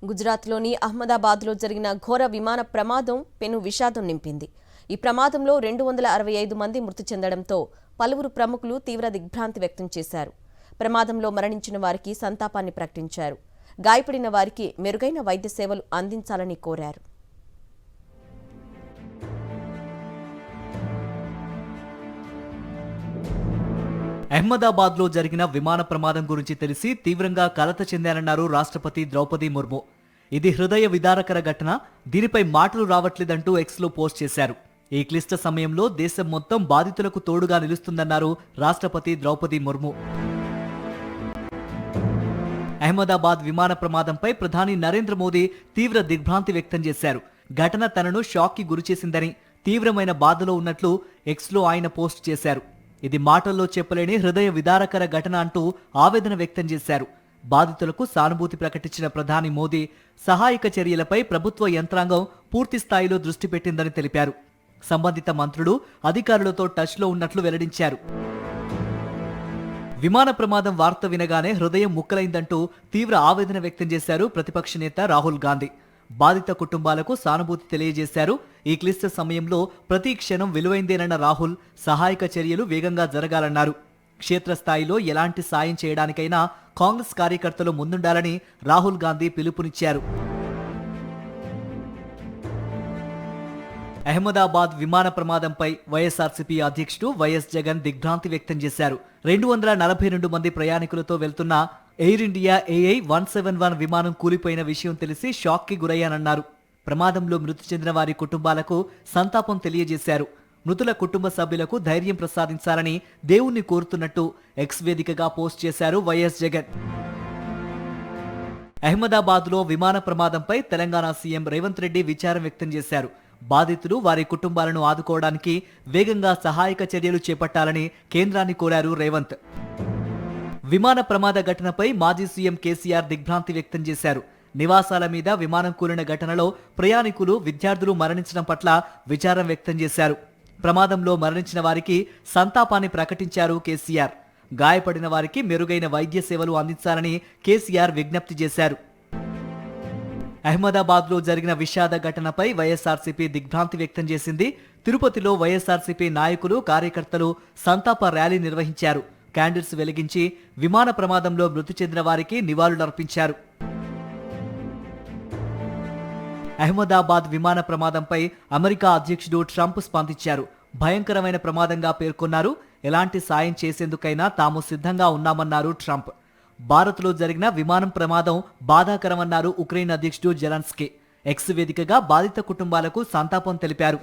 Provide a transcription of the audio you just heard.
గుజరాత్లోని అహ్మదాబాద్లో జరిగిన ఘోర విమాన ప్రమాదం పెను విషాదం నింపింది. ఈ ప్రమాదంలో 265 మంది మృతి చెందడంతో పలువురు ప్రముఖులు తీవ్ర దిగ్భ్రాంతి వ్యక్తం చేశారు. ప్రమాదంలో మరణించిన వారికి సంతాపాన్ని ప్రకటించారు. గాయపడిన వారికి మెరుగైన వైద్య సేవలు అందించాలని కోరారు. అహ్మదాబాద్లో జరిగిన విమాన ప్రమాదం గురించి తెలిసి తీవ్రంగా కలత చెందారన్నారు రాష్ట్రపతి ద్రౌపది ముర్ము. ఇది హృదయ విదారకర ఘటన, దీనిపై మాటలు రావట్లేదంటూ ఎక్స్లో పోస్ట్ చేశారు. ఈ క్లిష్ట సమయంలో దేశం మొత్తం బాధితులకు తోడుగా నిలుస్తుందన్నారు రాష్ట్రపతి ద్రౌపది ముర్ము. అహ్మదాబాద్ విమాన ప్రమాదంపై ప్రధాని నరేంద్ర మోదీ తీవ్ర దిగ్భ్రాంతి వ్యక్తం చేశారు. ఘటన తనను షాక్కి గురిచేసిందని, తీవ్రమైన బాధలో ఉన్నట్లు ఎక్స్లో ఆయన పోస్ట్ చేశారు. ఇది మాటల్లో చెప్పలేని హృదయ విదారకర ఘటన అంటూ ఆవేదన వ్యక్తం చేశారు. బాధితులకు సానుభూతి ప్రకటించిన ప్రధాని మోదీ సహాయక చర్యలపై ప్రభుత్వ యంత్రాంగం పూర్తి స్థాయిలో దృష్టి పెట్టిందని తెలిపారు. సంబంధిత మంత్రులు, అధికారులతో టచ్లో ఉన్నట్లు వెల్లడించారు. విమాన ప్రమాదం వార్త వినగానే హృదయం ముక్కలైందంటూ తీవ్ర ఆవేదన వ్యక్తం చేశారు ప్రతిపక్ష నేత రాహుల్ గాంధీ. బాధిత కుటుంబాలకు సానుభూతి తెలియజేశారు. ఈ క్లిష్ట సమయంలో ప్రతి క్షణం విలువైందేనన్న రాహుల్ సహాయక చర్యలు వేగంగా జరగాలన్నారు. క్షేత్రస్థాయిలో ఎలాంటి సాయం చేయడానికైనా కాంగ్రెస్ కార్యకర్తలు ముందుండాలని రాహుల్ గాంధీ పిలుపునిచ్చారు. అహ్మదాబాద్ విమాన ప్రమాదంపై వైఎస్ఆర్సీపీ అధ్యక్షుడు వైఎస్ జగన్ దిగ్భ్రాంతి వ్యక్తం చేశారు. 242 మంది ప్రయాణికులతో వెళ్తున్న ఎయిర్ ఇండియా AI 171 విమానం కూలిపోయిన విషయం తెలిసి షాక్కి గురయ్యానన్నారు. ప్రమాదంలో మృతి చెందిన వారి కుటుంబాలకు సంతాపం తెలియజేశారు. మృతుల కుటుంబ సభ్యులకు ధైర్యం ప్రసాదించాలని దేవుణ్ణి కోరుతున్నట్టు ఎక్స్ వేదికగా పోస్ట్ చేశారు వైఎస్ జగన్. అహ్మదాబాద్లో విమాన ప్రమాదంపై తెలంగాణ సీఎం రేవంత్ రెడ్డి విచారం వ్యక్తం చేశారు. బాధితులు, వారి కుటుంబాలను ఆదుకోవడానికి వేగంగా సహాయక చర్యలు చేపట్టాలని కేంద్రాన్ని కోరారు రేవంత్. విమాన ప్రమాద ఘటనపై మాజీ సీఎం కేసీఆర్ దిగ్భ్రాంతి వ్యక్తం చేశారు. నివాసాల మీద విమానం కూలిన ఘటనలో ప్రయాణికులు, విద్యార్థులు మరణించడం పట్ల విచారం వ్యక్తం చేశారు. ప్రమాదంలో మరణించిన వారికి సంతాపాన్ని ప్రకటించారు కేసీఆర్. గాయపడిన వారికి మెరుగైన వైద్య సేవలు అందించాలని కేసీఆర్ విజ్ఞప్తి చేశారు. అహ్మదాబాద్లో జరిగిన విషాద ఘటనపై వైఎస్ఆర్సీపీ దిగ్భ్రాంతి వ్యక్తం చేసింది. తిరుపతిలో వైఎస్ఆర్సీపీ నాయకులు, కార్యకర్తలు సంతాప ర్యాలీ నిర్వహించారు. క్యాండిల్స్ వెలిగించి విమాన ప్రమాదంలో మృతి చెందిన వారికి నివాళులర్పించారు. అహ్మదాబాద్ విమాన ప్రమాదంపై అమెరికా అధ్యక్షుడు ట్రంప్ స్పందించారు. భయంకరమైన ప్రమాదంగా పేర్కొన్నారు. ఎలాంటి సాయం చేసేందుకైనా తాము సిద్ధంగా ఉన్నామన్నారు ట్రంప్. భారత్లో జరిగిన విమానం ప్రమాదం బాధాకరమన్నారు ఉక్రెయిన్ అధ్యక్షుడు జెలెన్స్కీ. ఎక్స్ వేదికగా బాధిత కుటుంబాలకు సంతాపం తెలిపారు.